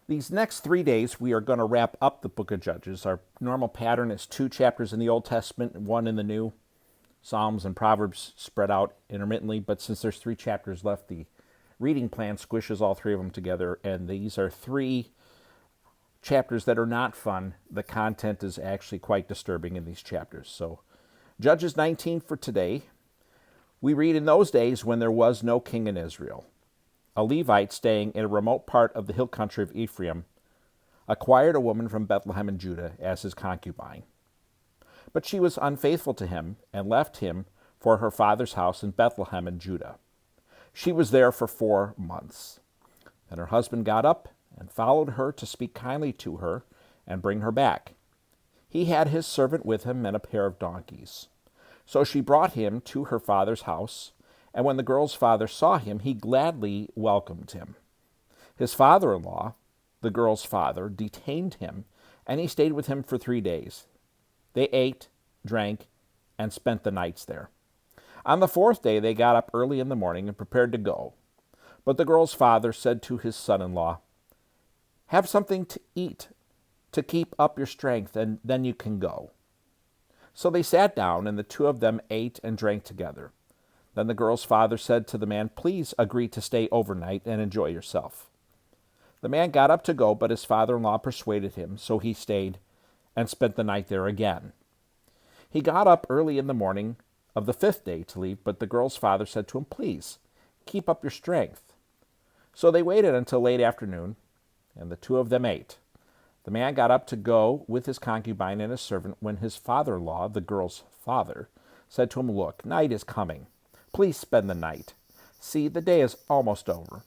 These next 3 days, we are going to wrap up the book of Judges. Our normal pattern is 2 chapters in the Old Testament and 1 in the New. Psalms and Proverbs spread out intermittently, but since there's 3 chapters left, the reading plan squishes all 3 of them together, and these are 3 chapters that are not fun. The content is actually quite disturbing in these chapters. So, Judges 19 for today. We read, in those days when there was no king in Israel, a Levite staying in a remote part of the hill country of Ephraim acquired a woman from Bethlehem in Judah as his concubine. But she was unfaithful to him and left him for her father's house in Bethlehem in Judah. She was there for 4 months. Then her husband got up and followed her to speak kindly to her and bring her back. He had his servant with him and a pair of donkeys. So she brought him to her father's house, and when the girl's father saw him, he gladly welcomed him. His father-in-law, the girl's father, detained him, and he stayed with him for 3 days. They ate, drank, and spent the nights there. On the 4th day they got up early in the morning and prepared to go. But the girl's father said to his son-in-law, "Have something to eat to keep up your strength, and then you can go." So they sat down, and the 2 of them ate and drank together. Then the girl's father said to the man, "Please agree to stay overnight and enjoy yourself." The man got up to go, but his father-in-law persuaded him, so he stayed and spent the night there again. He got up early in the morning of the 5th day to leave, but the girl's father said to him, "Please, keep up your strength." So they waited until late afternoon, and the 2 of them ate. The man got up to go with his concubine and his servant when his father-in-law, the girl's father, said to him, "Look, night is coming. Please spend the night. See, the day is almost over.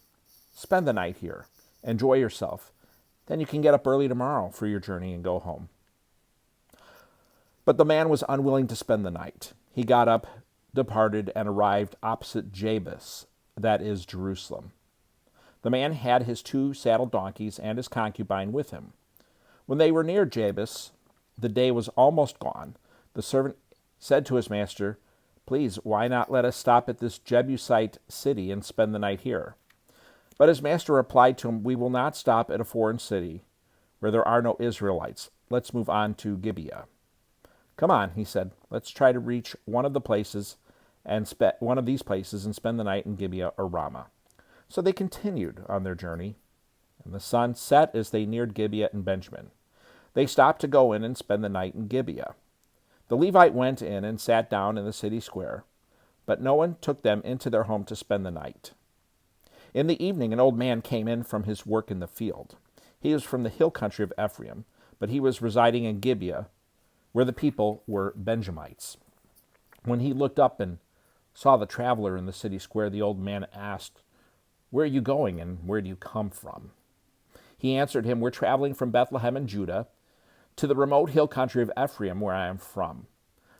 Spend the night here. Enjoy yourself. Then you can get up early tomorrow for your journey and go home." But the man was unwilling to spend the night. He got up, departed, and arrived opposite Jabus, that is, Jerusalem. The man had his 2 saddled donkeys and his concubine with him. When they were near Jabus, the day was almost gone. The servant said to his master, "Please, why not let us stop at this Jebusite city and spend the night here?" But his master replied to him, "We will not stop at a foreign city where there are no Israelites. Let's move on to Gibeah." "Come on," he said. "Let's try to reach one of these places and spend the night in Gibeah or Ramah." So they continued on their journey, and the sun set as they neared Gibeah and Benjamin. They stopped to go in and spend the night in Gibeah. The Levite went in and sat down in the city square, but no one took them into their home to spend the night. In the evening, an old man came in from his work in the field. He was from the hill country of Ephraim, but he was residing in Gibeah, where the people were Benjamites. When he looked up and saw the traveler in the city square, the old man asked, "Where are you going, and where do you come from?" He answered him, "We're traveling from Bethlehem in Judah to the remote hill country of Ephraim, where I am from.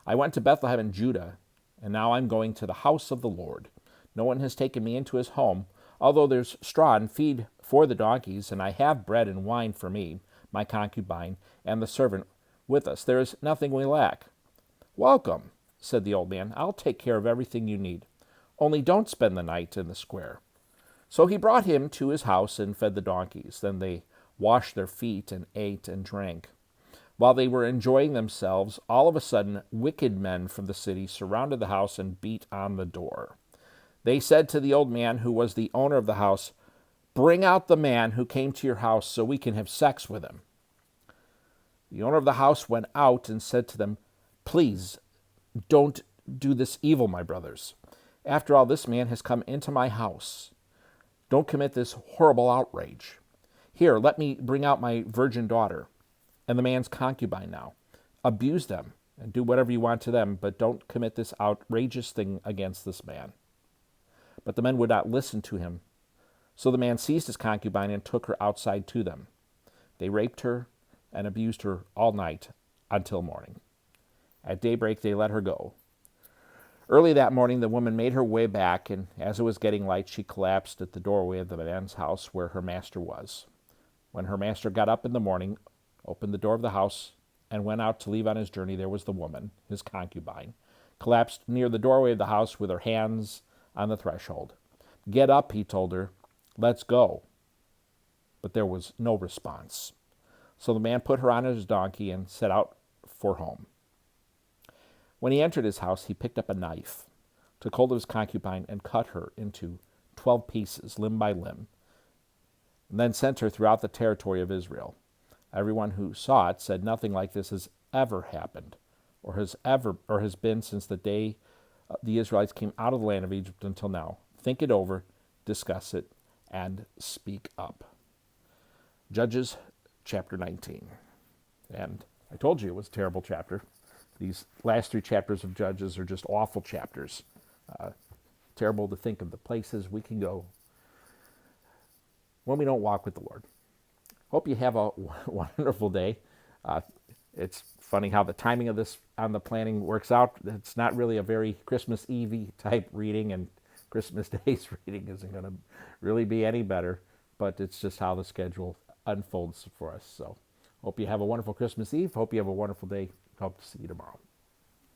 I went to Bethlehem in Judah, and now I'm going to the house of the Lord. No one has taken me into his home, although there's straw and feed for the donkeys, and I have bread and wine for me, my concubine, and the servant with us. There is nothing we lack." "Welcome," said the old man. "I'll take care of everything you need. Only don't spend the night in the square." So he brought him to his house and fed the donkeys. Then they washed their feet and ate and drank. While they were enjoying themselves, all of a sudden, wicked men from the city surrounded the house and beat on the door. They said to the old man, who was the owner of the house, "Bring out the man who came to your house so we can have sex with him." The owner of the house went out and said to them, "Please, don't do this evil, my brothers. After all, this man has come into my house. Don't commit this horrible outrage. Here, let me bring out my virgin daughter and the man's concubine now. Abuse them and do whatever you want to them, but don't commit this outrageous thing against this man." But the men would not listen to him. So the man seized his concubine and took her outside to them. They raped her and abused her all night until morning. At daybreak they let her go. Early that morning the woman made her way back, and as it was getting light, she collapsed at the doorway of the man's house where her master was. When her master got up in the morning, opened the door of the house, and went out to leave on his journey, there was the woman, his concubine, collapsed near the doorway of the house with her hands on the threshold. "Get up," he told her. "Let's go." but there was no response. So the man put her on his donkey and set out for home. When he entered his house, he picked up a knife, took hold of his concubine, and cut her into 12 pieces, limb by limb, and then sent her throughout the territory of Israel. Everyone who saw it said nothing like this has ever happened, or has been since the day the Israelites came out of the land of Egypt until now. Think it over, discuss it, and speak up. Judges chapter 19. And I told you it was a terrible chapter. These last 3 chapters of Judges are just awful chapters. Terrible to think of the places we can go when we don't walk with the Lord. Hope you have a wonderful day. It's funny how the timing of this on the planning works out. It's not really a very Christmas Eve type reading, and Christmas Day's reading isn't going to really be any better, but it's just how the schedule unfolds for us. So hope you have a wonderful Christmas Eve. Hope you have a wonderful day. Hope to see you tomorrow.